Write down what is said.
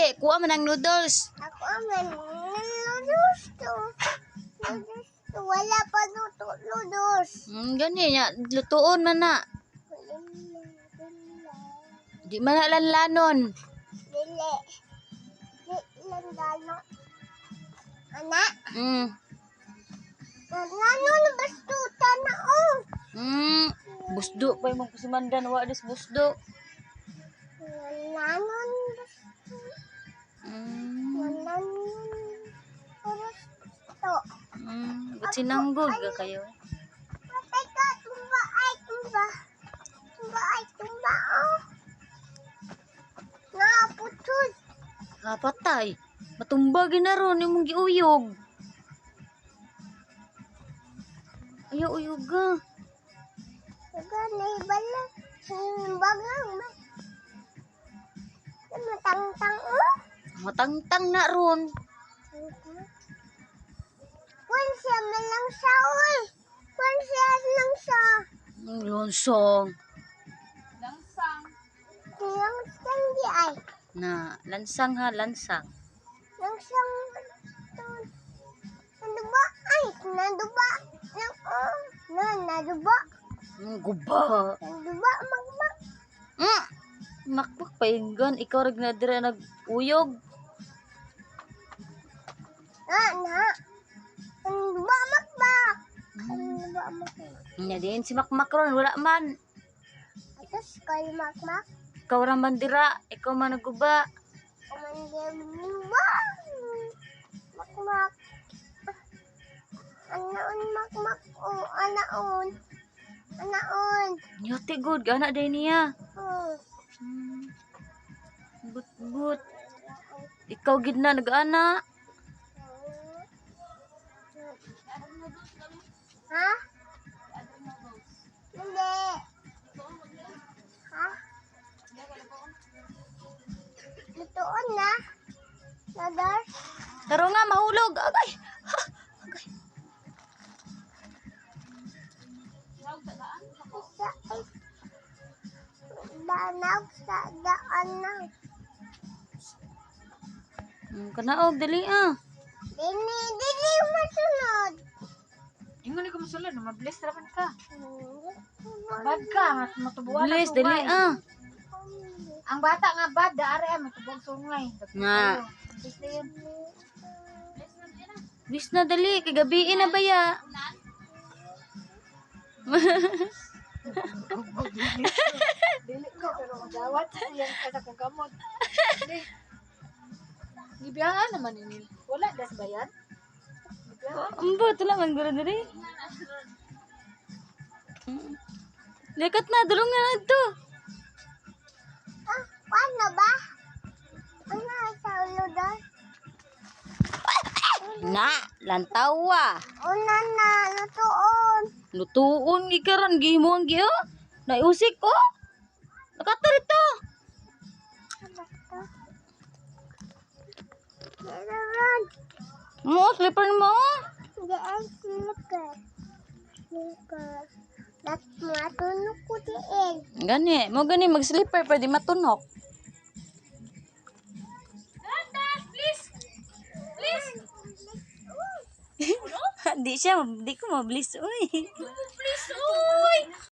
Dali, kuha man ang noodles. Ako man, noodles to. Noodles to. Wala pa luto, noodles. Gani nya, lutuon man na. Di man na lanlanon. Dili. Dili lang galo. Anak, nanon bastuta na oh. Busdo pa yung magpasimandan. Wa dis busdo. Nanon bastuta. Nanon basto. Ba't sinanggog ka kayo? Patay ka, tumba ay tumba. Tumba ay tumba oh. Naputol. Patay. Matumbag na ron yung mong giuyog. Ayaw uyog ka. Gani bala. Bagang ba? Matangtang oh. Matangtang na ron. Kung siya malang sa oy. Kung siya lang sa. Lonsong. Langsang di ay. Na, lansang ha, lansang. Langsang. Naduba ay. Naduba. Nang oh. Naduba. Guba. Naduba magmak. Makmak painggan. Ikaw rin na dire nag-uyog. Na. Naduba makbak. Naduba makbak. Nya din si Makmak ron. Wala man. Atas kay makmak. Ikaw rin mandira. Ikaw man nagguba. Naduba. Makmak. Anaon makmak oh. Anaon. Anaon. Yote good. Gana day niya. Oh. But. Ikaw gid na nag-ana. Ha? Hindi. Ha? Lutoon na. Nadar. Taro nga, mahulog. Agay. Agay. Isa ay danag sa daan na. Kanaog, dali ah. Dili masunod. Ingon ko masulod, mabless raman ka. Bad ka, matubuan Bilis, dali ah. Ang bata nga bad, daari matubog sungay. Nga. Bless na yun. Bis na dali, kagabiin na ba ya? Dili ko, pero magawat siya kada kong gamot. Gibiyahan naman ini. Wala das bayan. Ambo, tula man guro dali. Likat na, dulong na lang to. Paano ba? Ano sa ulo doon? Na, lantawa. Una na, lutoon. Lutuon gikaran gihimo ang giyo. Naiusik ko. Nakatar ito. Meron. Mo, slipper mo. Hindi ay slipper. Slipper. Dat matunog ko diin. Gani, mo gani mag-slipper pwede matunok. Di siya, di ko mablis. Uy.